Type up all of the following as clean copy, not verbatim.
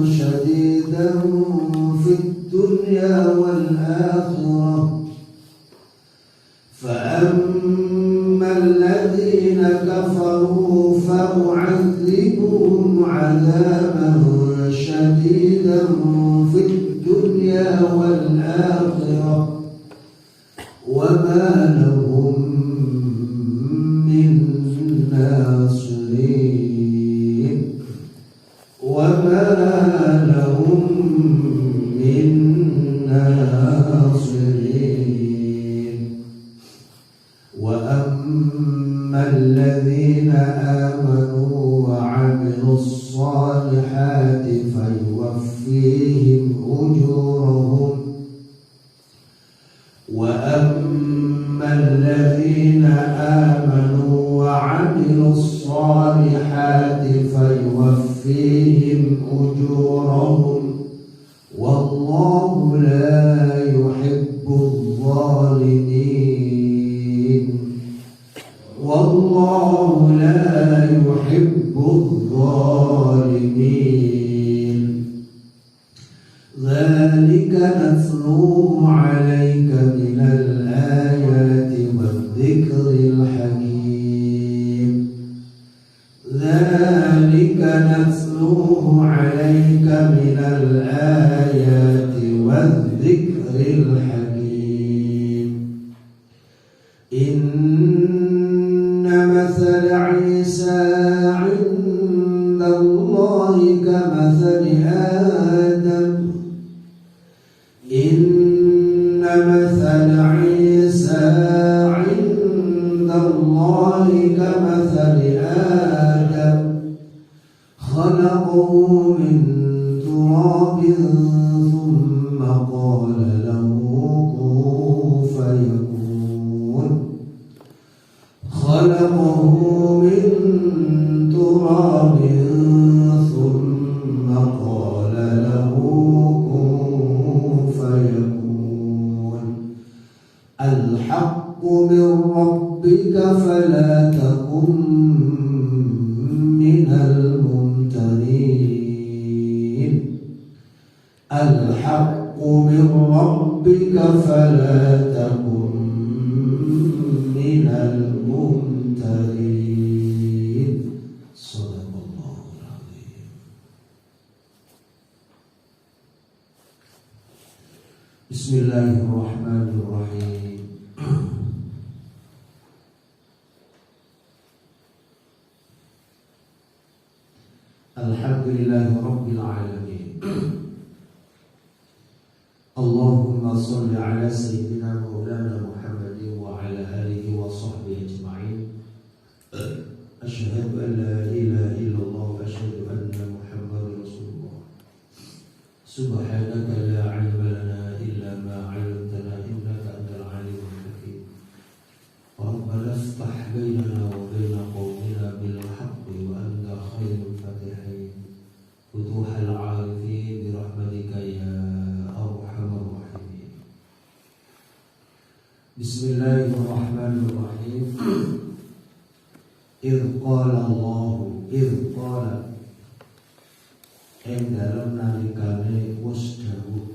شديدا في الدنيا والآخرة فأما الذين كفروا فأعذبهم عذابا شديدا في الدنيا والآخرة وما لهم من ناصرين وما لهم من ناصرين وأما الذين آمنوا وعملوا الصالحات فيوفيهم أجورهم وأما الذين آمنوا وعملوا الصالحات فيوفيهم أجورهم والله لا يحب الظالمين والله لا يحب الظالمين ذلك نتلوه عليك من الآيات والذكر الحكيم ذلك نتلوه عليك من الآيات والذكر الحكيم إن مثل عيسى عند الله كمثل آدم إن مثل عيسى عند الله كمثل آدم خلقه من تراب ثم قال له كن فيكون خلقه من تراب ثم قال له كن فيكون الحق من ربك فلا تكن من الممترين الحق من ربك فلا تكن من الممترين صدق الله العظيم. بسم الله الرحمن الرحيم. Alhamdulillahi Rabbil Alamin. Allahumma salli ala Sayyidina Maulana Muhammadin wa ala alihi wa sahbihi ajma'in. Asyhadu an la ilaha illallah wa asyhadu anna Muhammadar Rasulullah. Subhanaka la ilma lana illa ma 'allamtana innaka antal alimul hakim. Rabbana iftah bainana wa baina qaumina bil haqqi wa anta khairul fatihin. Futuhal 'arifin bi rahmatika ya arhamar rahimin. Bismillahirrahmanirrahim. Idh qala ing dalem nalikane wis dawuh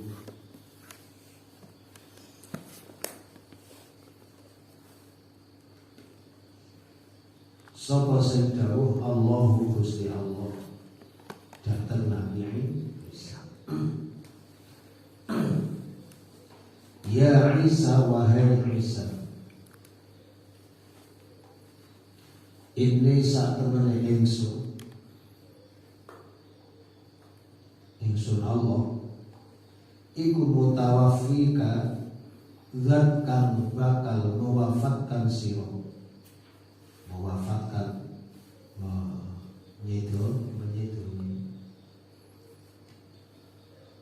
sapa sing dawuh Allahu Gusti Allah dhateng Nabi Isa. Ya Isa wahai Isa, ini sak temene ingsun Allah iku mutawafika zat kang bakal mewafatkan sira menyedoni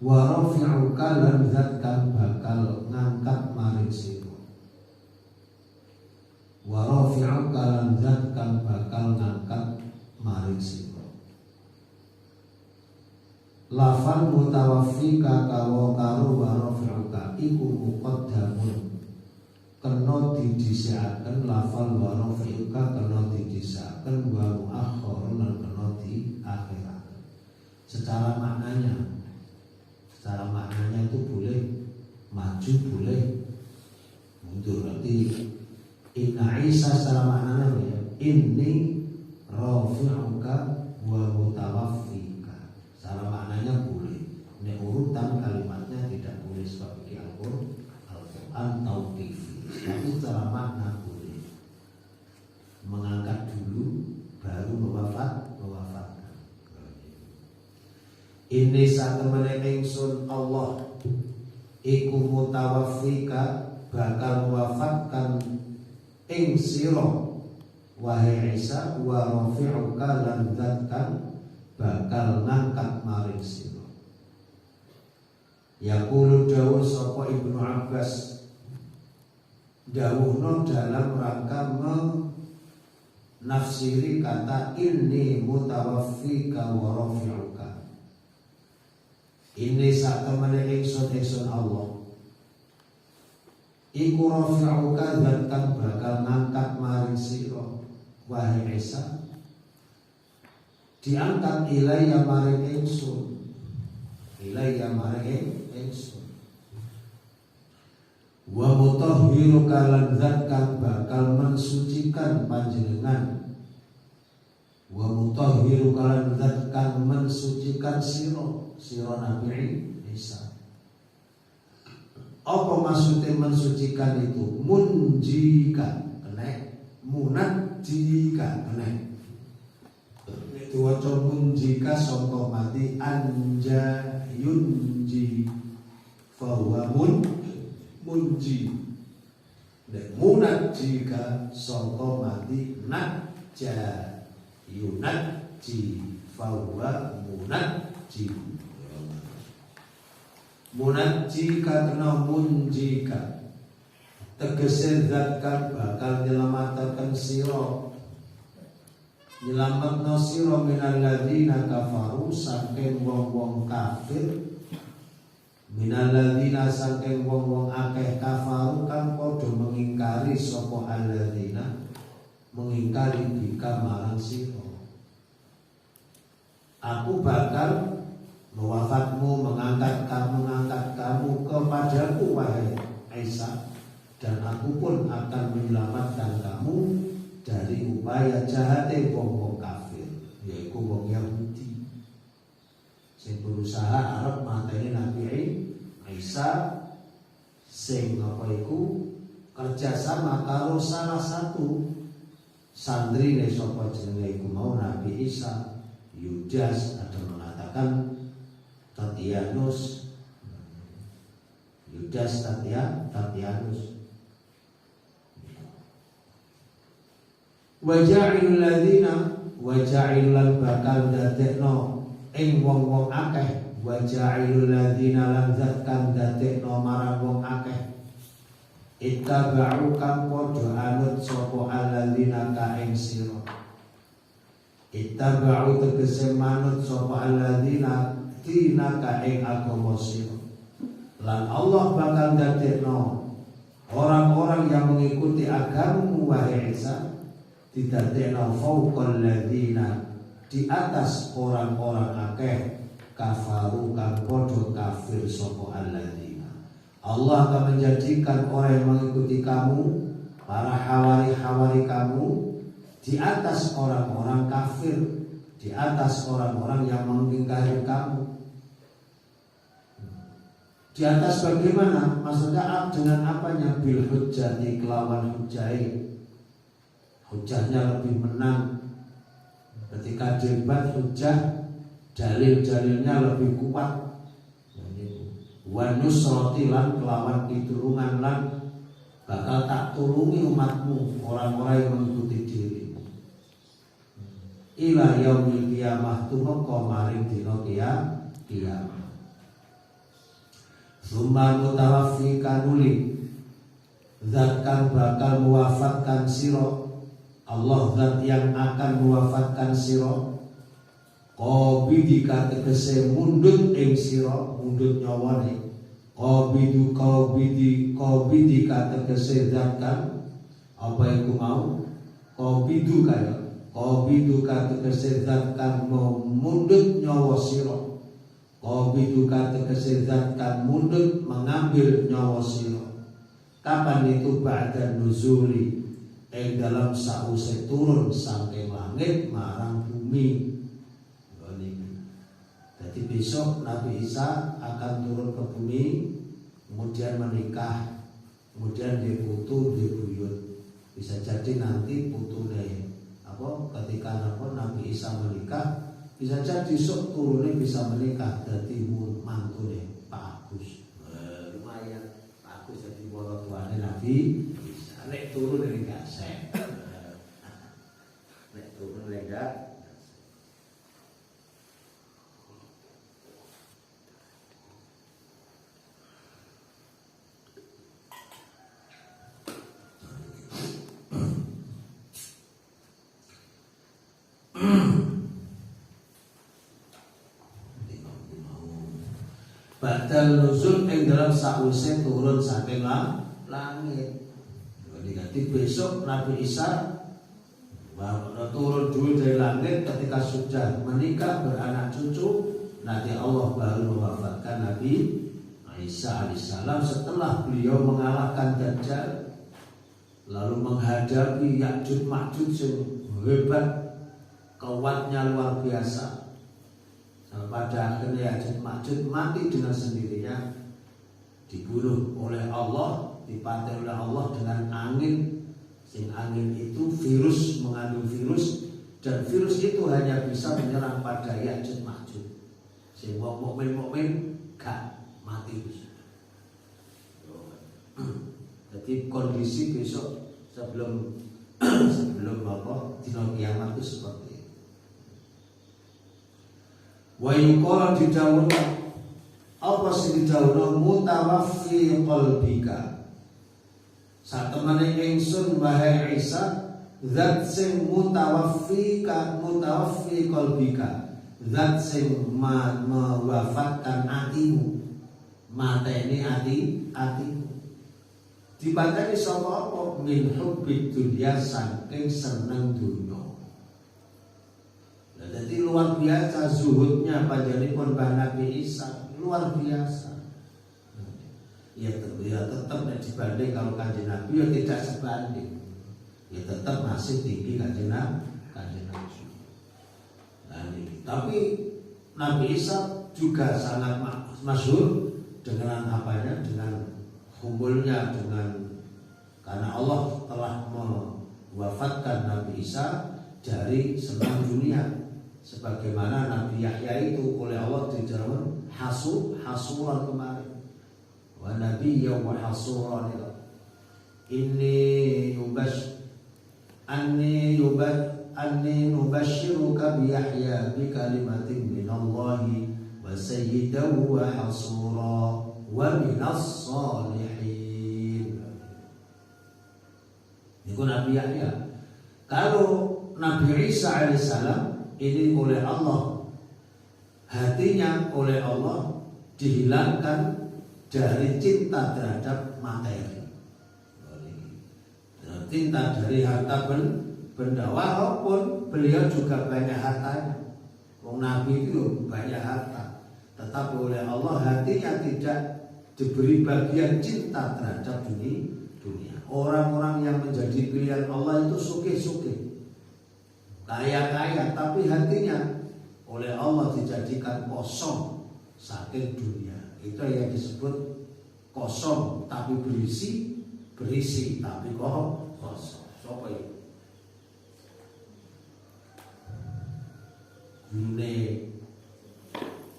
wa rafi'uka lan zat kang bakal ngangkat maring sira wa rafi'uka lan zat kang bakal ngangkat maring sira. Lafal mutawaffika kawa karo wa rafi'uka iku muqaddamun kena didhisikaken lafal wa rafi'uka kena didhisikaken wa muakhkharun lan kena diakhiraken. secara maknanya itu boleh maju, boleh mundur. Berarti inna Isa secara maknanya ya, inni rafi'uka wa mutawaffika. Secara maknanya boleh. Ini urutan kalimatnya tidak boleh seperti Al-Quran tauqifi. Tapi secara makna boleh. Mengangkat dulu baru mewafatkan. Ini satemene ingsun Allah iku mutawaffika bakal mewafatkan ing sira wahai Isa wa rafi'uka lan dzatkan bakal ngangkat maring sira. Yaqulu dawuh sapa Ibnu Abbas dawuhna dalam rangka menafsiri kata inni mutawaffika wa rafi'uka. Ini satemene ingsun Allah iku rafi'uka dzatkan bakal ngangkat maring sira wahai Isa, diangkat ilayya maring ingsun, wa mutahhiruka lan dzatkan bakal mensucikan panjenengan, wa mutahhiruka lan dzatkan mensucikan sira Nabi Isa. Apa maksudnya mensucikan itu? Munjika kena, munajjika kena. Itu waca munjika sangka mati anja yunji fahuwa munji. Dan munajjika sangka mati najja yunajji fahuwa munajji. Munajjika kena munjika tegese zat kan bakal nyelamataken sira, nyelametno sira minal ladzina kafaru saking wong-wong kafir, minal ladzina saking wong-wong akeh kafaru kang padha mengingkari sapa alladzina mengingkari bika marang sira. Aku bakal mewafatmu, mengangkat kamu kepadaku wahai Isa, dan aku pun akan menyelamatkan kamu dari upaya jahatnya wong kafir, yaitu wong Yahudi sing berusaha arep mateni Nabi Isa, sing apa iku kerjasama karo salah satu santri ne sapa jenenge iku mau Nabi Isa, Yudas. Ada mengatakan Tatianus, Yudas Tatianus. Waja'il ladzina waja'il lan bakal dadekno ing wong-wong akeh, waja'il ladzina lan zatkan dadekno marang wong akeh ittaba'u kang padha anut sapa alladzina ka ing sira. Ittaba'u tegese manut sapa alladzina dinaka ing agama sira. Lan Allah bakal dadekno orang-orang yang mengikuti agamamu wahai Isa, didadekno fauqal ladzina, di atas orang-orang akeh kafaru kang padha kafir sapa alladzina. Allah akan menjadikan orang yang mengikuti kamu, para hawari-hawari kamu, di atas orang-orang kafir, di atas orang-orang yang mengingkari kamu. Di atas bagaimana? Maksudnya dengan apanya? Bil hujjati, kelawan hujjai. Hujjahnya lebih menang. Ketika debat hujjah, dalil-dalilnya lebih kuat. Wa nusrati lan kelawan pitulungan lan bakal tak tulungi umatmu, orang-orang yang mengikuti dirimu. Ila yaumil qiyamah tumeka maring dina kiamat. Summa mutawaffika nuli, zat kang bakal mewafatkan sira, Allah zat yang akan mewafatkan sira. Qabidika tegese mundut ing sira, mundut nyawane. Qabidika tegese zat kang apa iku mau? Qabidu kaya qabiduka tegese zat kang mundut nyawa sira. Qabiduka tegese zat kang mundut mengambil nyawa sira. Kapan itu ba'da nuzuli dalam sause turun saking langit marang bumi. Jadi besok Nabi Isa akan turun ke bumi, kemudian menikah, kemudian dia putu, dia buyut. Bisa jadi nanti putune ketika Nabi Isa menikah, bisa jadi sok turunnya bisa menikah jadi mantune Pak Agus. Lumayan Pak Agus jadi wong tuane Nabi Isa. Nek turun dari gasek. Nek turun lega. Badal nuzul yang dalam sause turun saking langit. Jadi besok Nabi Isa turun dulu dari langit ketika sudah menikah beranak cucu, nanti Allah baru mewafatkan Nabi Isa alaihissalam setelah beliau mengalahkan Dajjal, lalu menghadapi Ya'juj Ma'juj yang hebat, kuatnya luar biasa. Pada akhirnya Ya'juj Ma'juj mati dengan sendirinya, dibunuh oleh Allah, dipantai oleh Allah dengan angin. Sing angin itu virus, mengandung virus, dan virus itu hanya bisa menyerang pada Ya'juj Ma'juj. Sing wong mukmin gak mati. Jadi kondisi besok sebelum dina kiamat itu seperti itu. Wa yuqala didhawuhna apa sing didhawuhna mutawaffi qalbika. Satemene ingsun wahai Isa zat sing mutawaffi qalbika, zat sing mewafatkan atimu, mateni atimu. Dipateni sapa apa min hubbid dunya saking seneng dunya. Jadi luar biasa zuhudnya panjenengan Mbah Nabi Isa, luar biasa. Ya tetap dibanding kalau Kanjeng Nabi ya tidak sebanding. Ya tetap masih tinggi Kanjeng Nabi. Tapi Nabi Isa juga sangat masyhur dengan apanya, dengan humulnya, karena Allah telah mewafatkan Nabi Isa dari senang dunia. Sebagaimana Nabi Yahya itu oleh Allah dijamin hasuran kemarin. Wa nabiyya wa hasuran inni nubashiruka bi Yahya bi kalimatin minallahi wa sayyidan wa hasura wa minas salihin. Itu Nabi Yahya. Kalau Nabi Isa alaihissalam ini oleh Allah, hatinya oleh Allah dihilangkan dari cinta terhadap materi, cinta dari harta benda. Walaupun beliau juga banyak hartanya, Nabi itu banyak harta, tetapi oleh Allah hatinya tidak diberi bagian cinta terhadap dunia. Orang-orang yang menjadi pilihan Allah itu sugih-sugih, kaya-kaya, tapi hatinya oleh Allah dijadikan kosong saking dunia. Itu yang disebut kosong tapi berisi tapi kosong. Siapa itu?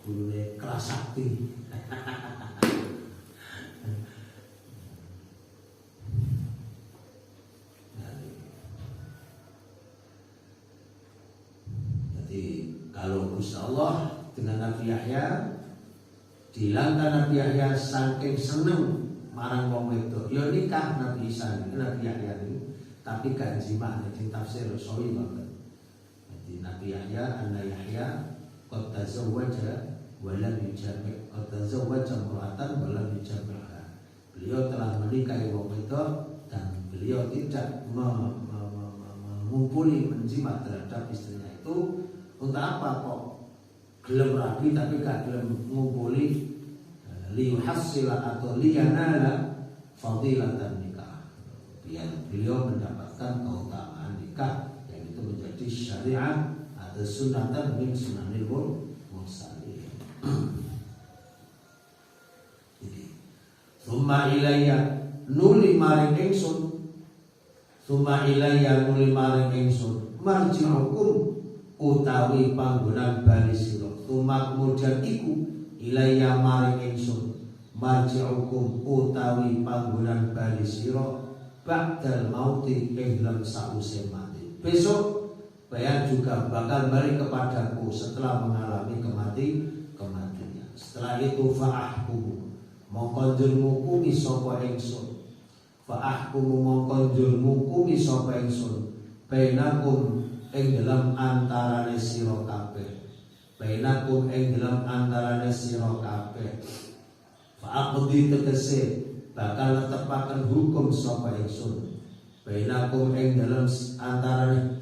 Gurune kelas sakti. Kalau Gusti Allah dengan Nabi Yahya dihilangkan Nabi Yahya saking seneng marang wong wedok, ya nikah Nabi Isa ini, Nabi Yahya ini, tapi gak jima di tafsir Rasul banget. Jadi Nabi Yahya, anak Yahya qad tazawwaja wa lam yujami', qad tazawwaja imra'atan wa lam yujami'ha. Beliau telah menikahi wong wedok dan beliau tidak mengumpuli, menjimat terhadap istrinya itu. Untuk apa kok gelem rabi tapi gak gelem mengumpuli? Liyuhassila atau liyanala fadilatan nikah, biar beliau mendapatkan keutamaan nikah yang itu menjadi syariat atau sunatan min sunanil mursalin. Jadi summa ilayya nuli maring ingsun, summa ilayya nuli maring ingsun marji'ukum utawi panggonan bali sira, summa kemudian iku ilayya maring ingsun marji'ukum utawi panggonan bali sira ba'dal mauti ing dalem sause mati. Besok kalian juga bakal balik kepadaku setelah mengalami kematian. Setelah itu fa'ahkumu mongko njur ngukumi sapa ingsun, fa'ahkumu mongko njur ngukumi sapa ingsun bainakum ing dalam antarane sira kabeh, bainakum ing dalam antarane sira kabeh. Fa'aqdi tegese bakal netepaken hukum sapa ingsun bainakum ing dalam antarane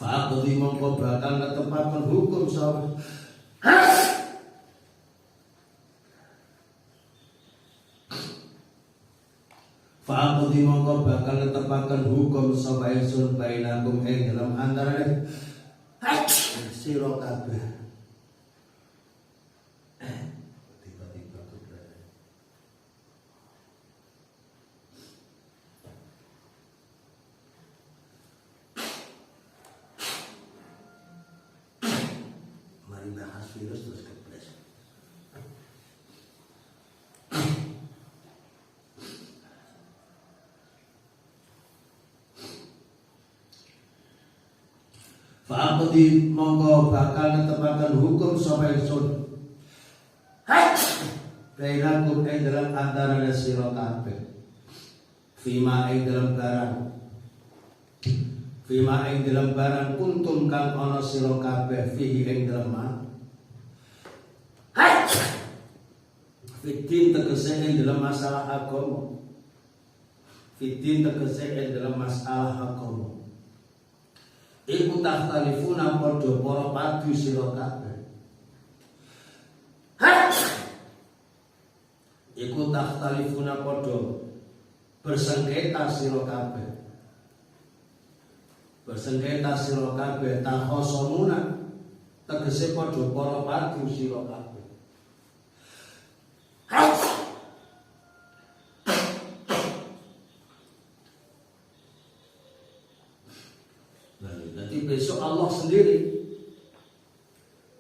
fa'aqdi mongko bakal netepaken hukum sapa fa'aqdi mongko bakal netepaken hukum sapa ingsun bainakum ing dalam antarane sira kabeh. Tiba-tiba keberadaan mari bahas virus terus kepres. Fa'aqdi mongko bakal netepaken hukum sapa ingsun bainakum ing dalam antarane sira kabeh fima ing dalam barang, fima ing dalam barang kuntum kang ana sira kabeh fihi ing dalam fitin tegese ing dalam masalah agama, fitin tegese ing dalam masalah agama. Iku takhtalifuna padha para padu sira kabeh, iku takhtalifuna padha bersengketa sira kabeh, bersengketa sira kabeh takhosomuna tegese padha para padu sira kabeh. Jadi besok Allah sendiri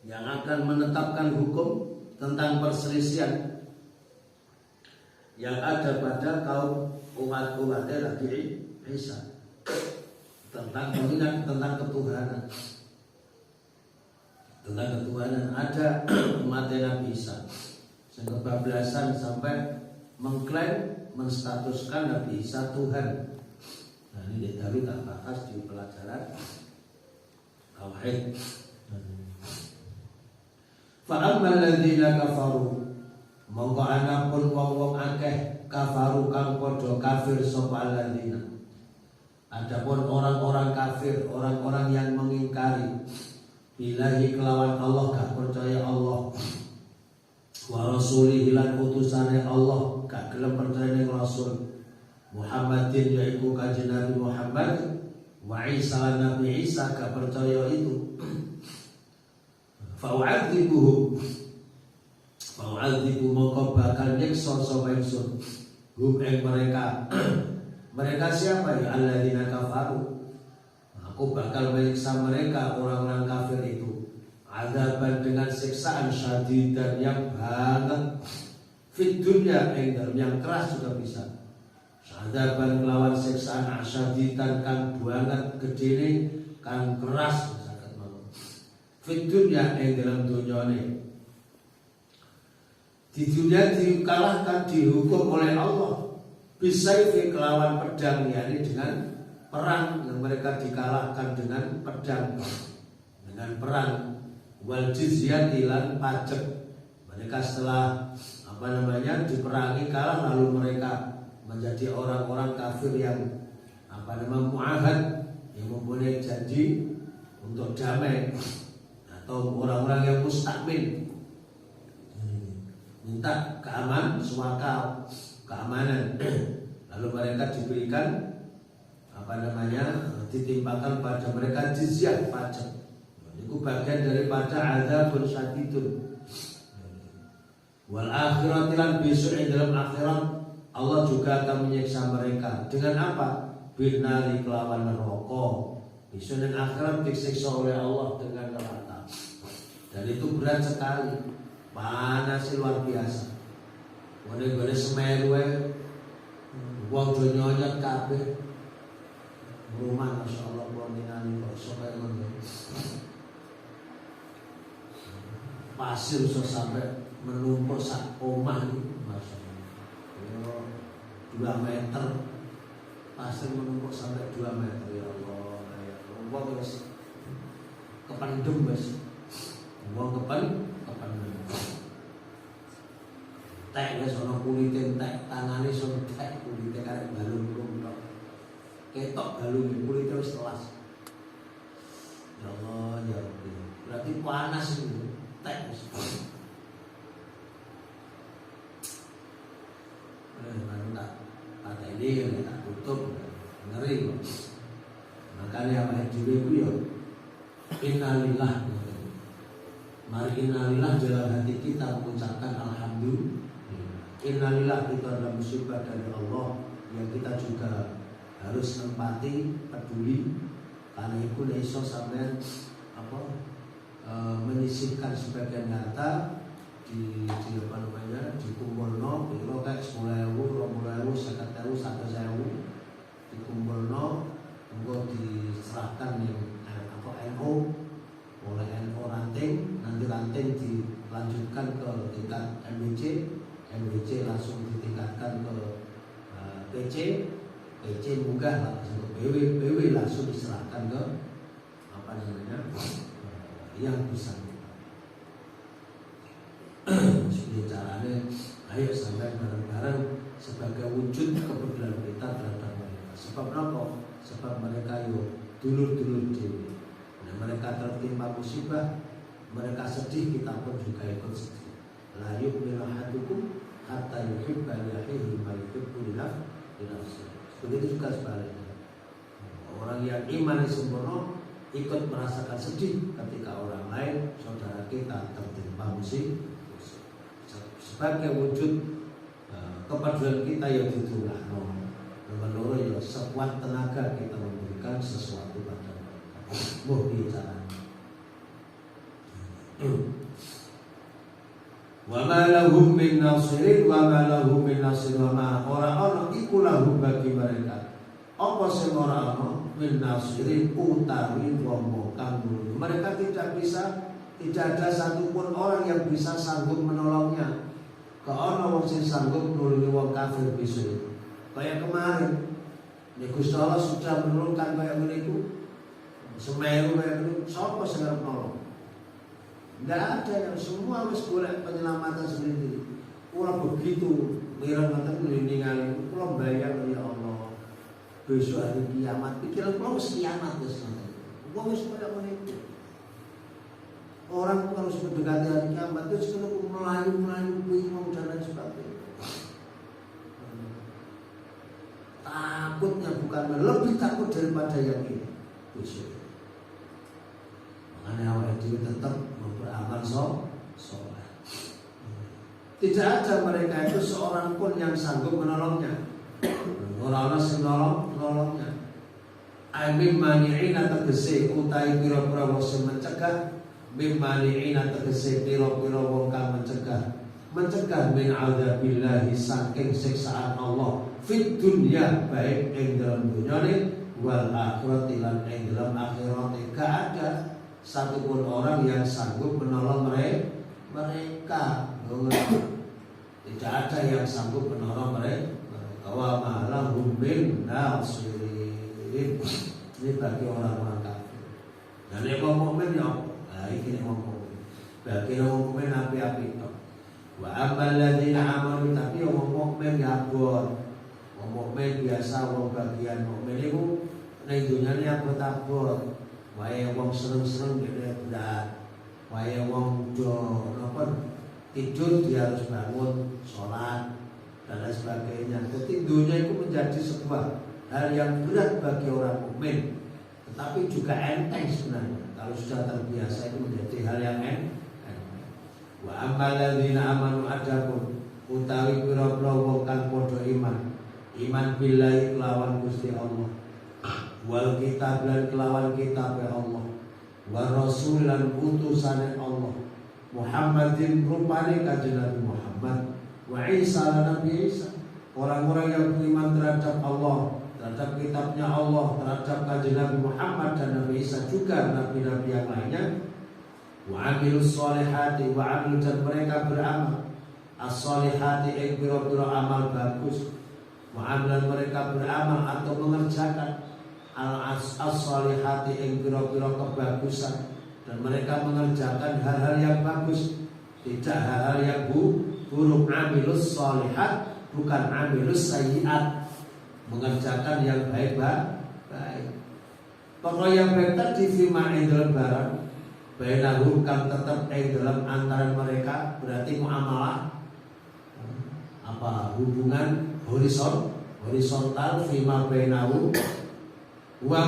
yang akan menetapkan hukum tentang perselisihan yang ada pada kaum umat-umatnya Nabi Isa tentang pengingat tentang ketuhanan. Tentang ketuhanan ada umatnya Nabi Isa yang kebablasan sampai mengklaim menstatuskan Nabi Isa Tuhan. Nah ini dahulu tak bahas di pelajaran tauhid. Fa'ammal ladzina kafaru mongko anapun wong-wong akeh kafaru kang padha kafir sapa alladzina. Adapun orang-orang kafir, orang-orang yang mengingkari billahi kelawan Allah, gak percaya Allah, wa rasulihi lan utusane Allah, gak gelem percaya ning Rasul Muhammadin yaiku kanjeng Nabi Muhammad, wa Isa lan Nabi Isa gak percaya itu. Fa'u'adzibuhum mongko bakal nyiksa sapa ingsun hum ing mereka. Mereka siapa ya? Alladzina kafaru. Aku bakal menyiksa mereka orang-orang kafir itu azaban dengan siksaan syadidan yang banget, Fit dunya ing dalem yang keras juga bisa. Sadaban lawan siksaan asyaditan kang banget gedene kang keras saged mawon. Fit dunya ing dalem dunyane. Di dunia dikalahkan dihukum oleh Allah. Bisa kelawan pedang, yakni dengan perang yang mereka dikalahkan dengan pedang, dengan perang. Wal jizyah lan pajak. Mereka setelah diperangi kalah, lalu mereka menjadi orang-orang kafir yang mu'ahad, yang mempunyai janji untuk damai, atau orang-orang yang mustakmin, minta keamanan. Lalu mereka diberikan ditimpakan pada mereka jizyah, pajak. Itu bagian daripada azabun syadidun. Wal akhirat lan besok yang dalam akhirat Allah juga akan menyiksa mereka dengan apa? Binari kelawan neraka. Besok yang akhirat disiksa oleh Allah dengan neraka. Dan itu berat sekali, panas luar biasa. Gone Semeru wong do nyonyot kabeh. Rumah masyaallah wong ningali kok iso kaya ngono. Pasir iso sampai menumpuk sak omah iki, masyaallah. 2 meter. Pasir menumpuk sampai 2 meter, ya Allah. Ya Allah, wis kependem wis. Wong kependem. Tek wis ana kulite tek, tangane iso tek kulite karek balung tok. Ketok balung kulite wis telas. Ya Allah, ya Rabbi. Berarti panas itu. Tek wis. Kata ini tak tutup, ngeri. Makanya apa yang dulu ya, innalillah. Mari innalillah dalam hati kita mengucapkan alhamdulillah. Innalillah itu adalah musibah dari Allah yang kita juga harus empati, peduli. Karena itu iso sampai menyisihkan sebagian harta dikumpulno piro kayak 10.000, 20.000, 50.000, 100.000 dikumpulno engko diserahkan yang NU oleh NU ranting, nanti ranting dilanjutkan ke tingkat MBC langsung ditingkatkan ke PC munggah langsung ke BW langsung diserahkan ke yang bisa. Seperti caranya, ayo sampai bareng-bareng sebagai wujud kepedulian kita terhadap mereka. Sebab apa? Sebab mereka dulur-dulur dewi. Nah, mereka tertimpa musibah, mereka sedih, kita pun juga ikut sedih. La yu'minu ahadukum hatta yuhibba li akhihi ma yuhibbu li nafsihi. Begitu juga sebaliknya. Orang yang iman sempurna ikut merasakan sedih ketika orang lain, saudara kita tertimpa musibah. Sebagai wujud kepedulian kita yang ditulah menurut ya sekuat tenaga kita memberikan sesuatu pada mereka. Bicara wa ma lahum min nasirin wa ma lahum min nasir wa ma ora iku lahum bagi mereka apa sing ora ana min nasirin utawi wong kang mereka tidak ada satupun orang yang bisa sanggup menolongnya. Kalau wong sing sanggup nulungi wong kafir besok. Kayak kemarin, Gusti Allah sudah menurunkan kayak begitu. Semeru kayak begitu, siapa sing arep nolong? Enggak ada, yang semua wis golek penyelamatan sendiri. Kula begitu mireng ngoten ningali, kula bayang ya Allah. Besok hari kiamat, pikiran kula wis kiamat wis ngoten. Wong wis koyo ngene. Orang harus mendekati hari kiamat itu sekarang melayu bingung dan lain sebagainya. Takutnya bukan lebih takut daripada yang ini. Besok. Makanya awal itu tetap beramal soleh. Tidak ada mereka itu seorang pun yang sanggup menolongnya. Orang-orang yang menolongnya. Amin mani'ina tegese utai pira-pira wong mencegah. Bimani'ina tegese pira-pira wong kang mencegah mencegah min adzabillahi saking siksaan Allah fit dunya baik ing dalam dunyane wal akhirati lan ing dalam akhirat. Gak ada satupun orang yang sanggup menolong mereka. Tidak ada yang sanggup menolong mereka. Wa ma lahum min nasirin. Ini bagi orang-orang kafir. Dan yang mukmin ya, nah ini yang mukmin. Bagi orang mukmin api-api itu. Wa ammal ladzina amanu, tapi orang mukmin ya abot. Orang mukmin biasa, orang bagian mukmin itu ning dunyane abot-abot. Wae wong seneng-seneng gede berat. Wae wong do napa tidur dia harus bangun, sholat dan lain sebagainya. Jadi dunia itu menjadi sebuah hal yang berat bagi orang mukmin, tetapi juga enteng sebenarnya. Kalau sudah terbiasa itu menjadi hal yang enteng. Wa ammal ladzina amanu, adapun utawi pira-pira wong kang padha iman billahi kelawan Gusti Allah, wal kitab lan kelawan kitab Allah, wa rasul lan utusane Allah, Muhammadin rupane kanjeng Nabi Muhammad, wa Isa lan Nabi Isa. Orang-orang yang beriman terhadap Allah, terhadap kitabnya Allah, terhadap kanjeng Nabi Muhammad dan Nabi Isa, juga nabi-nabi yang lainnya. Wa amilus solihati, wa amil, dan mereka beramal as-solihati ing pira-pira amal bagus. Wa amil, mereka beramal atau mengerjakan as-solihati ing pira-pira kebagusan, dan mereka mengerjakan hal-hal yang bagus, tidak hal-hal yang buruk. Amilus solihat, bukan amilus sayyiat, mengerjakan yang baik-baik. Pokoknya yang baik tadi firman dalam barang bainahum, kang tetap dalam antara mereka, berarti muamalah apa, hubungan horizontal fima bainahum wa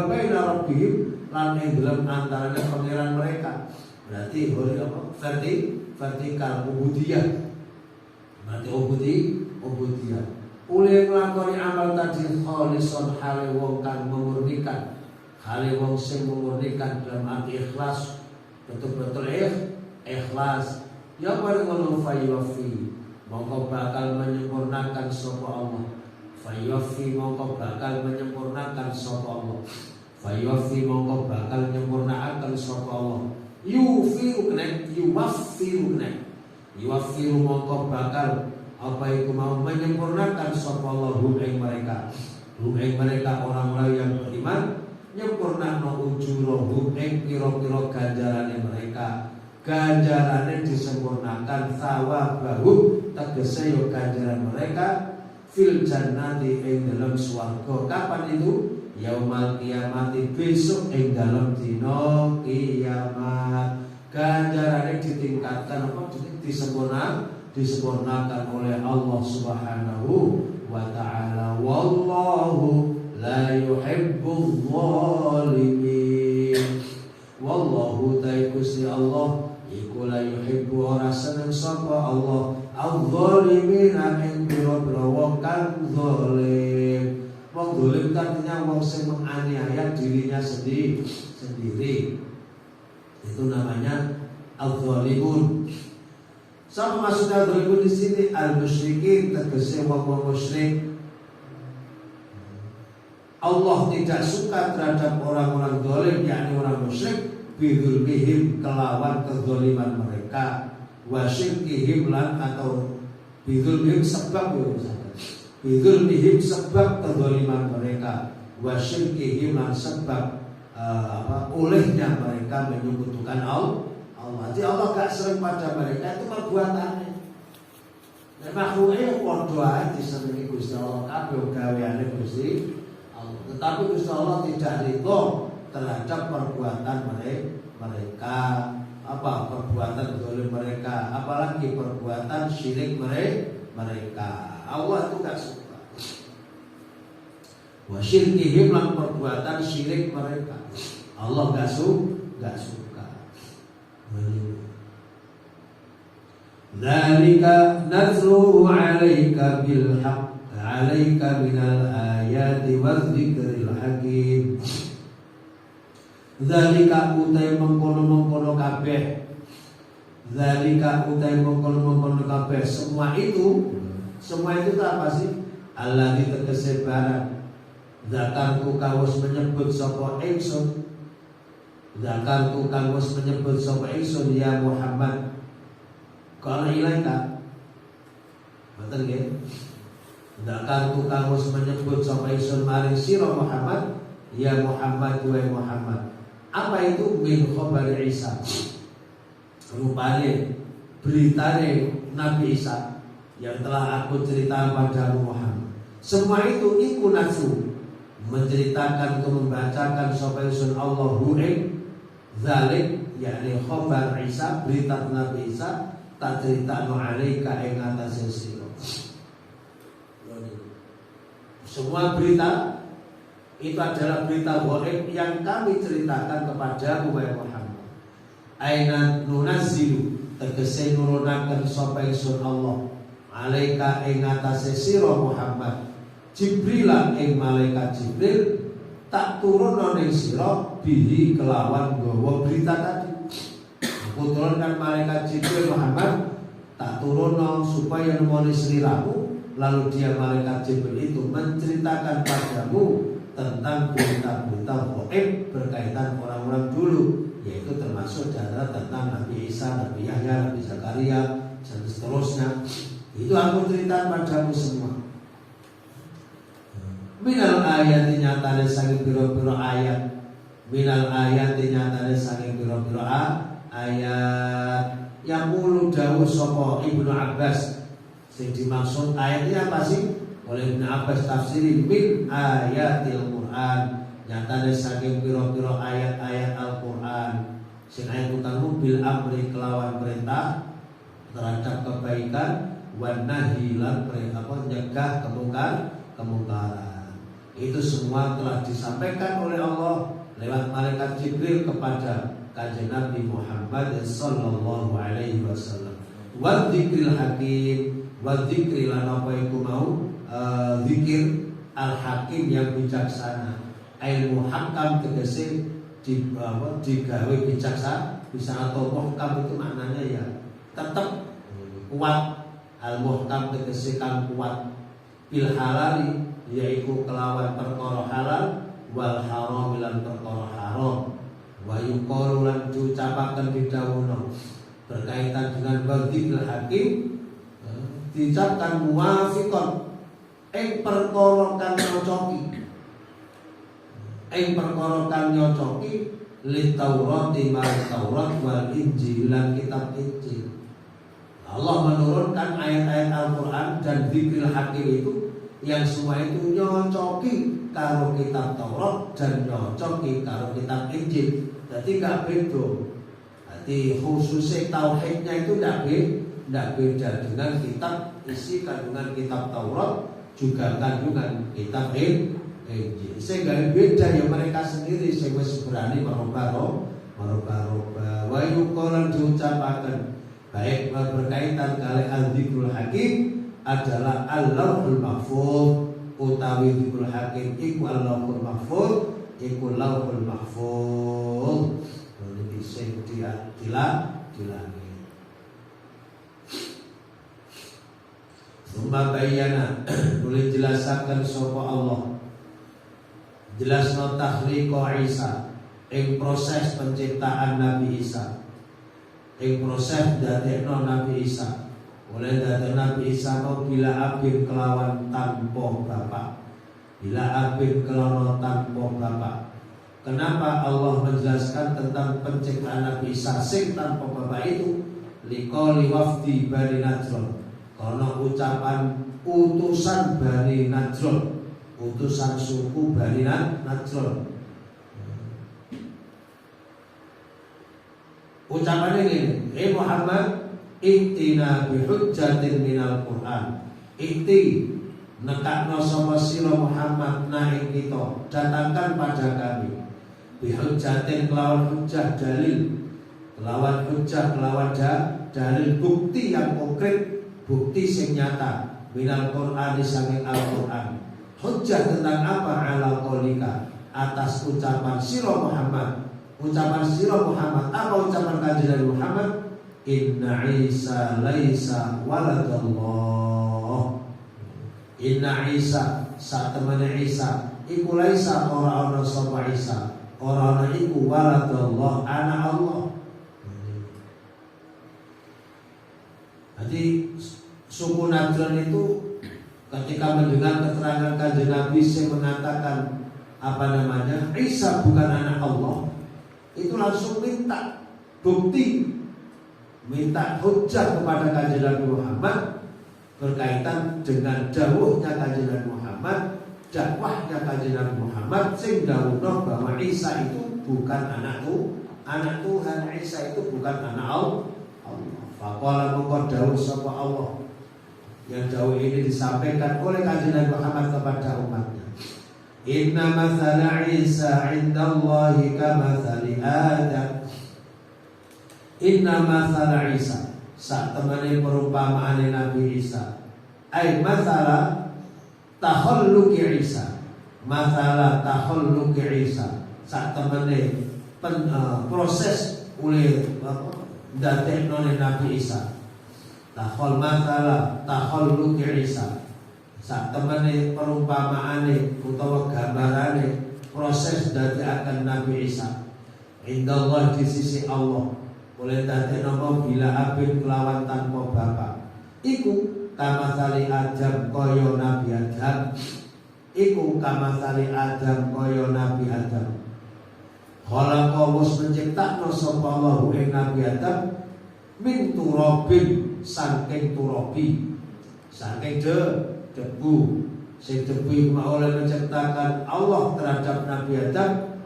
baina rabbihim, lan ing dalam antarane pangeran mereka, berarti vertikal ubudiyah, berarti ubudiyah. Oleh nglakoni amal tadi kholison, hale wong kang memurnikan, hale wong sing memurnikan dalam arti ikhlas, betul-betul ikhlas. Ya paling ngono fayyafi, mongko bakal menyempurnakan sapa Allah. Fayyafi, mongko bakal menyempurnakan sapa Allah. Fayyafi, mongko bakal menyempurnakan sapa Allah. Yufiru kena, yuwafiru kena. Yuwafiru, mongko bakal apa itu mau menyempurnakan sapa Allah hum ing mereka. Hum ing mereka orang-orang yang beriman, nyempurnakno ujurahum ing pira-pira ganjarane mereka. Ganjarane disempurnakan, thawabahum tegese yo ganjaran mereka fil jannati ing dalam swarga. Kapan itu? Yaumal kiamati, besok ing dalam dina kiamat. Ganjarane ditingkatkan apa? Disempurnakan oleh Allah Subhanahu wa ta'ala. Wallahu la yuhibbul zalimin. Wallahu ta'ala Allah iku la yuhibbu, ora seneng sapa Allah al-zalimin ing pira-pira wong kang zalim. Wong zalim artinya wong sing menganiaya dirinya sendiri. Itu namanya al-zalimun. Sama maksudnya al-zalimun di sini al-musyrikin, tegese wong musyrik. Allah tidak suka terhadap orang-orang zalim, yakni orang musyrik, bidulmihim, kelawan kezaliman mereka, wasyirkihim lan, atau bidulmihim sebab bidulmihim sebab kezaliman mereka, wasyirkihim lan sebab olehnya mereka menyekutukan Allah. Jadi Allah gak sering pada mereka, itu perbuatannya. Nah, makhluknya podo ae disenengi Gusti Allah, kabeh gaweane Gusti Allah. Tetapi Gusti Allah tidak ridho terhadap perbuatan mereka, perbuatan zalim mereka, apalagi perbuatan syirik mereka. Allah itu gak suka. Wa syirkihim lan perbuatan syirik mereka, Allah gak suka. Dzalika nazruhu 'alaika bil haqq, 'alaika minal ayati wadz-dzikril hakim. Dzalika utai mengkono-mengkono kabeh, Zalika utai mongkon kabeh. Semua itu apa sih? Alladzi tegese barang zakartu kawus menyebut sapa ingsun. Zakartu kawus menyebut sapa ingsun ya Muhammad. Qala ilaika. Betul nggih? Zakartu kawus menyebut sapa ingsun maring sira Muhammad ya Muhammad wa Muhammad. Apa itu min khabar Isa? Rupane beritane Nabi Isa yang telah aku ceritakan padamu Muhammad. Semua itu iku nasu menceritakan atau membacakan sapa ingsun Allahu ing zalik yakni khabar Isa, berita Nabi Isa tak critakno alaika ing atase sira. Semua berita itu adalah berita ghaib yang kami ceritakan kepadamu wahai Muhammad. Aina nunazzilu tegese nurunaken sapa ingsun Allah alaika ing atase sira Muhammad Jibril ing malaikat Jibril tak turunno ning sira bihi kelawan gawa berita tadi. Aku turunkan malaikat Jibril Muhammad tak turunno supaya nemoni sliramu, lalu dia malaikat Jibril itu menceritakan padamu tentang berita-berita gaib berkaitan orang-orang dulu, yaitu termasuk adalah tentang Nabi Isa, Nabi Yahya, Nabi Zakaria dan seterusnya. Itu aku ceritakan padamu semua. Minal ayat nyatane saking pira-pira ayat. Minal ayat nyatane saking pira-pira ayat. Yang mulu dawuh sapa Ibnu Abbas. Sing dimaksud ayatnya apa sih? Oleh Ibnu Abbas tafsiri min ayatil Quran. Nyatane saking pira-pira ayat-ayat Al-Qur'an. Sing ayat utama bil amri kelawan perintah terhadap kebaikan wan nahi lan perintah nyegah kemungkaran. Itu semua telah disampaikan oleh Allah lewat malaikat Jibril kepada kanjeng Nabi Muhammad sallallahu alaihi wasallam. Wa dzikril hakim, wa dzikri lan apa iku mau zikir al-hakim yang bijaksana. Ilmu hakam tegese digawe bijaksana, bisa atau muhkam itu maknanya ya tetap kuat. Al-muhkam tegese kang kuat bil halali yaitu kelawan perkara halal wal haram lan perkara haram wa yuqalu lan diucapaken didhawuhna berkaitan dengan bagil hakim diucapkan muwafiqan ing perkara kang nyocoki li Taurat marang Taurat wal Injil lan kitab Injil. Allah menurunkan ayat-ayat Al-Qur'an dan dzikril hakim itu yang semua itu nyocoki karo kitab Taurat dan nyocoki karo kitab Injil. Jadi gak beda. Jadi khususnya tauhidnya itu tidak beda dengan kitab isi kandungan kitab Taurat juga kandungan kitab Injil. Sehingga beda ya mereka sendiri sing wis berani merubah wa yuqalan diucapaken baik berkaitan kali al-dzikrul hakim adalah al-lauhul mahfuz utawi dzikrul hakim iku al-lauhul mahfuz iku lauhul mahfuz iki sing dilangi. Summa bayyana boleh jelasaken sapa Allah jelasno takhliqa Isa ing proses penciptaan Nabi Isa, ing proses dadekno Nabi Isa. Oleh dari Nabi Isa mau bila abin kelawan tanpa bapak, bila abin kelawan tanpa bapak. Kenapa Allah menjelaskan tentang penciptaan Nabi Isa sing tanpa bapak itu? Liqali wafdi Bani Najron, karena ucapan utusan Bani Najron, utusan suku Bani Najron. Ucapannya ini, Muhammad Iktina bihujjatin minal Qur'an. Ikti nekakno sapa sira Muhammad naing kita, datangkan pada kami bihujjatin kelawan hujjah dalil, kelawan hujjah kelawan dalil bukti yang konkret, bukti sing nyata minal Qur'an saking Al-Qur'an. Hujjah tentang apa? Ala qaulika, atas ucapan sira Muhammad. Ucapan sira Muhammad, apa ucapan kanjeng Muhammad? Inna Isa laisa waladallah. Inna Isa sak temene Isa iku laisa ora ana sapa Isa, ora ana iku waladallah anak Allah. Jadi suku Najran itu ketika mendengar keterangan Kanjeng Nabi yang mengatakan Isa bukan anak Allah, itu langsung minta bukti, minta hujjah kepada Kanjeng Nabi Muhammad berkaitan dengan dawuhnya Kanjeng Nabi Muhammad, dakwahnya Kanjeng Nabi Muhammad sing dawuhna bahwa Isa itu bukan anak Tuhan, Isa itu bukan anak Allah. Faqala mongko dawuh sapa Allah. Yang dawuh ini disampaikan oleh Kanjeng Nabi Muhammad kepada umatnya. Inna mathala Isa 'indallahi kamathali Adam. Inna mathala Isa sak temene perumpamaane Nabi Isa. Ai mathala takhalluqi Isa. Mathala takhalluqi Isa sak temene proses oleh dadekno Nabi Isa. Takhol mathala takhalluqi Isa sak temene perumpamaane utawa gambarane proses dadekaken Nabi Isa indallah di sisi Allah oleh dadekno bila abin kelawan tanpa bapak iku kamathali Adam kaya Nabi Adam, iku kamathali Adam kaya Nabi Adam. Khalaqa was menciptakno sapa Allah ing Nabi Adam min turabin saking turabi, saking debu. Sing debu oleh menciptakan Allah terhadap Nabi Adam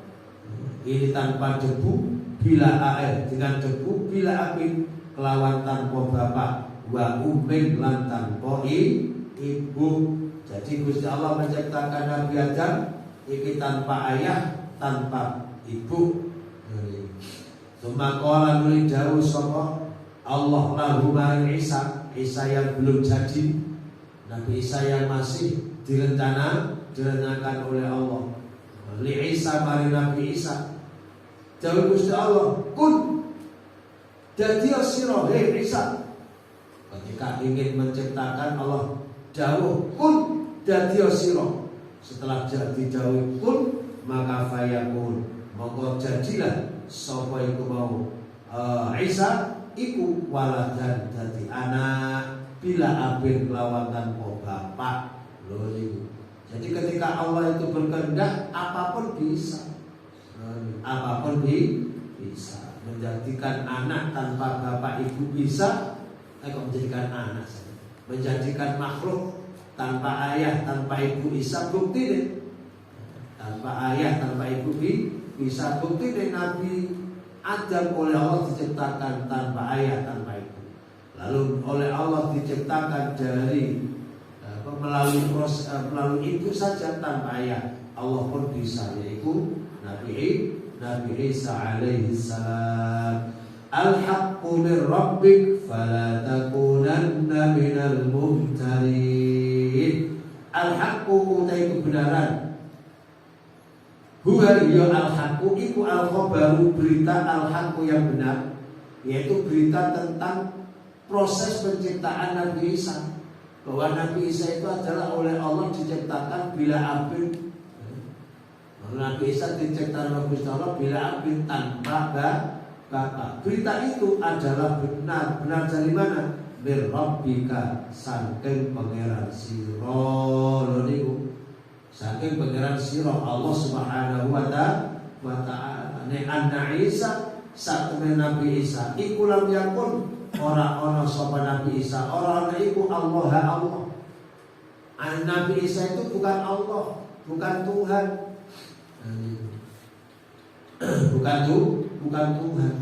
ini tanpa debu, bila air dengan debu, bila api kelawan tanpa bapak, wa ummin lan tanpa ibu. Jadi Gusti Allah menciptakan Nabi Adam iki tanpa ayah, tanpa ibu. Sumaqala nuli dawuh sapa Allah lahu maring Isa, Isa yang belum jadi, Nabi Isa yang masih direncanakan oleh Allah. Li Isa maring Nabi Isa dawuh Gusti Allah, kun dadi sira he Isa. Ketika ingin menciptakan Allah dawuh kun dadi sira. Setelah jadi dawuh kun maka fayakun, maka jadilah sapa iku mau Isa iku waladan dadi anak bila abin kelawan tanpa bapak. Lho niku. Jadi ketika Allah itu berkehendak apapun bisa. Apapun bisa. Menjadikan anak tanpa bapak ibu bisa. Menjadikan anak saja. Menjadikan makhluk tanpa ayah tanpa ibu bisa, bukti deh. Tanpa ayah tanpa ibu bisa, bukti deh. Nabi Adam oleh Allah diciptakan tanpa ayah tanpa ibu. Lalu oleh Allah diciptakan dari melalui ibu saja tanpa ayah. Allah pun bisa, yaitu Nabi Isa alaihi salam. Al-haqqu min rabbik fala takunanna minal mumtarin. Al-haqqu utai kebenaran. Huwa ya al-haqqu iku al-khabaru, berita al-haqqu yang benar, yaitu berita tentang proses penciptaan Nabi Isa. Bahwa Nabi Isa itu adalah oleh Allah diciptakan bila abin. Nabi Isa diciptakan oleh Gusti Allah bila abin tanpa bapak. Berita itu adalah benar. Benar dari mana? Mir rabbika, saking pangeran sira niku. Saking pangeran sira Allah Subhanahu wa ta'ala. Nek anna Isa satune Nabi Isa iku lam yakun, ora ana sapa Nabi Isa, ora ana iku Allah. Nabi Isa itu bukan Allah, bukan Tuhan. Bukan Tuhan.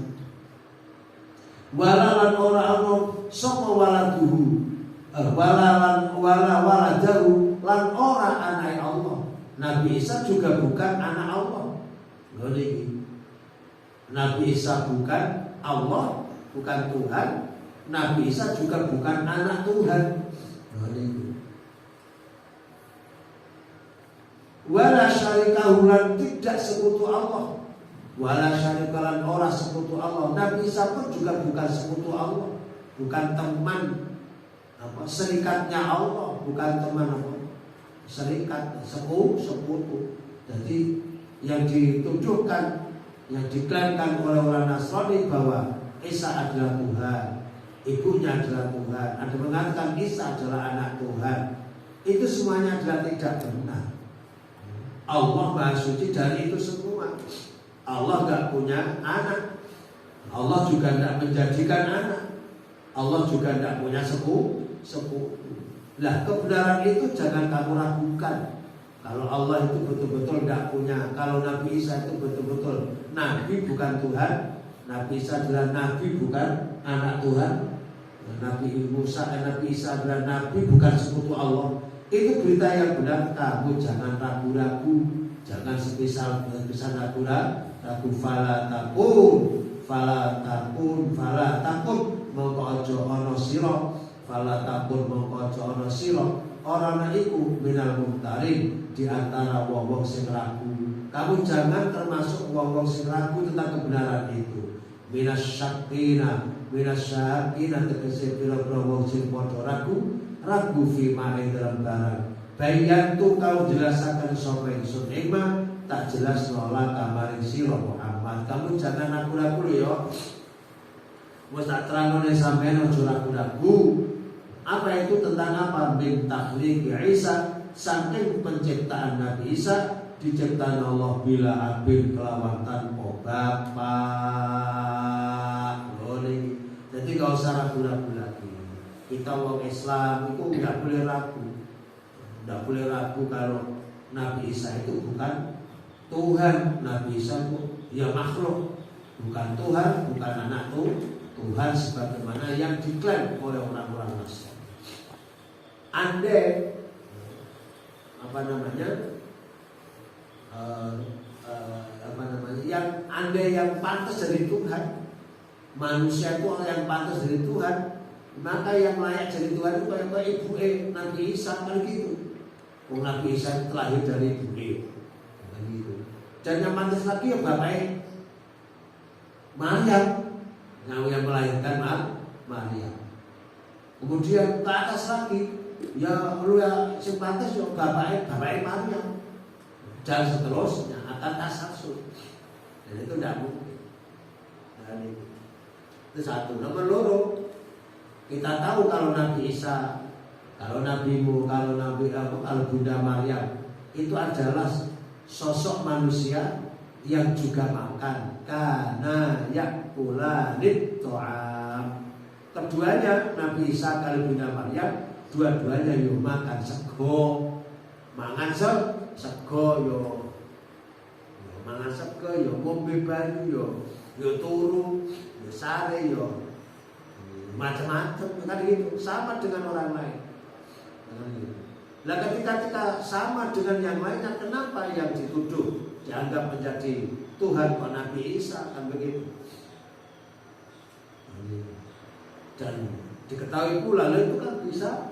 Walalan ora ana sapa waladuhu, waladahu lan ora anak Allah. Nabi Isa juga bukan anak Allah. Nabi Isa bukan Allah, bukan Tuhan. Nabi Isa juga bukan anak Tuhan. Wala syarikahu, lan tidak sekutu Allah. wala syarikalan ora sekutu Allah. Nabi Isa pun juga bukan sekutu Allah, bukan teman serikatnya Allah, bukan teman serikat sekutu. Jadi yang dituduhkan, yang diklaimkan oleh orang Nasrani bahwa Isa adalah Tuhan, ibunya adalah Tuhan, ada mengatakan Isa adalah anak Tuhan, itu semuanya adalah tidak benar. Allah Maha Suci dari itu semua. Allah gak punya anak, Allah juga tidak menjadikan anak, Allah juga tidak punya sepupu. Lah kebenaran itu jangan kamu ragukan. Kalau Allah itu betul-betul tidak punya, kalau Nabi Isa itu betul-betul Nabi bukan Tuhan, Nabi Isa adalah Nabi bukan anak Tuhan, Nabi Isa adalah Nabi bukan sekutu Allah. Itu berita yang benar. Kamu jangan ragu-ragu, jangan sepisah ragu. Fala takun mongko aja ana sira, fala takun mongko aja ana sira ora iku minal mumtarin, di antara wong-wong sing ragu. Kamu jangan termasuk wong-wong sing ragu tentang kebenaran itu. Minasyakina tegese pira-pira wong sing padha ragu fima ing dalam barang. Bayan tu kau jelaskan sapa ingsun ikma tak jelas nolak kamaring sira Muhammad. Kamu jangan ragu-ragu ya. Wis tak terangone sampeyan aja ragu-ragu. Apa itu tentang apa? Min takhliq Isa, saking penciptaan Nabi Isa, diciptakan Allah bila abin kelawan tanpa bapak. Jadi gak usah ragu-ragu lagi. Kita wong Islam itu tidak boleh ragu. Tidak boleh ragu kalau Nabi Isa itu bukan Tuhan. Nabi Isa itu ya makhluk, bukan Tuhan, bukan anak Tuhan sebagaimana yang diklaim oleh orang-orang Nasrani. Andai yang pantas dari Tuhan, manusia itu orang yang pantas dari Tuhan, maka yang layak jadi Tuhan itu kayak ibu Nabi Isa kan gitu. Nabi Isa terlahir dari ibu gitu. Dan yang pantas lagi ya bapaknya Maryam, yang melahirkan Maryam. Kemudian ke atas lagi, ya lu ya yang pantas ya bapaknya Maryam. Dan seterusnya akan tasasul. Dan itu tidak mungkin. Dan itu satu. Nomor dua, kita tahu kalau Nabi Isa, kalau Bunda Maryam itu adalah sosok manusia yang juga makan. Karena yakulanit to'am. Keduanya Nabi Isa kalau Bunda Maryam, dua-duanya yo makan sego, mangan sego yo mangan sego yo ngombe banyu yo turu yo sare yo macam-macam kan gitu, sama dengan orang lain. Nah ketika kita sama dengan yang lainnya, kenapa yang dituduh dianggap menjadi Tuhan Nabi Isa kan begitu? Dan diketahui pula itu kan bisa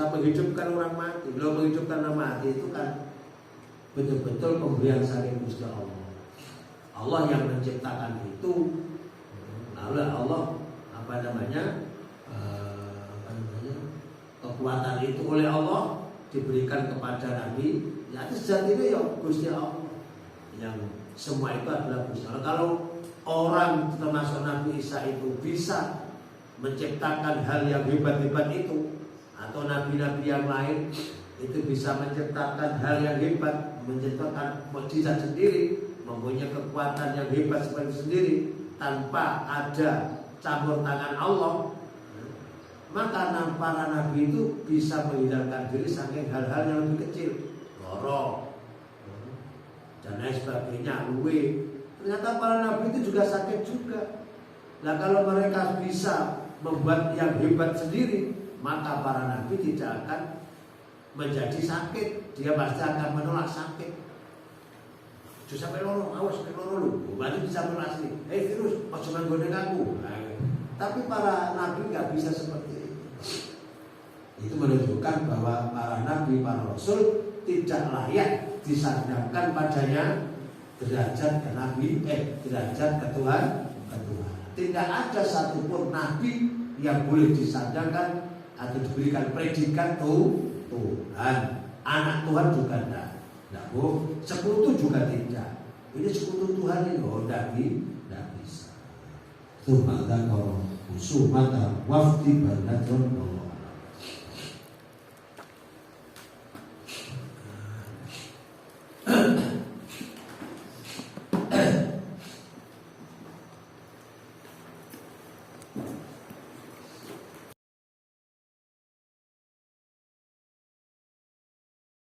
menghidupkan orang mati. Belum menghidupkan orang mati itu kan betul-betul pemberian saking Gusti Allah. Allah yang menciptakan itu, lalu Allah kekuatan itu oleh Allah diberikan kepada Nabi. Ya itu sejatinya ya Gusti Allah, yang semua itu adalah Gusti Allah. Kalau orang termasuk Nabi Isa itu bisa menciptakan hal yang hebat-hebat itu, atau nabi-nabi yang lain itu bisa menciptakan hal yang hebat, menciptakan mukjizat sendiri, mempunyai kekuatan yang hebat seperti sendiri tanpa ada campur tangan Allah, maka para nabi itu bisa menghindarkan diri saking hal-hal yang lebih kecil, loro dan lain sebagainya, luwe. Ternyata para nabi itu juga sakit juga. Nah kalau mereka bisa membuat yang hebat sendiri, maka para nabi tidak akan menjadi sakit. Dia pasti akan menolak sakit. Sudah sampai loro, awas sampai loro lu. Berarti bisa menolak sini. Virus, cuma godeng aku. Tapi para nabi nggak bisa seperti itu. Itu menunjukkan bahwa para nabi, para rasul tidak layak disandangkan padanya derajat ke Nabi, derajat ke Tuhan. Tidak ada satupun Nabi yang boleh disandangkan atau diberikan predikat Tuhan. Anak Tuhan juga tidak. Sekutu juga tidak. Ini sekutu Tuhan ini tidak bisa. Itu mata kalau usul mata wafdi banatron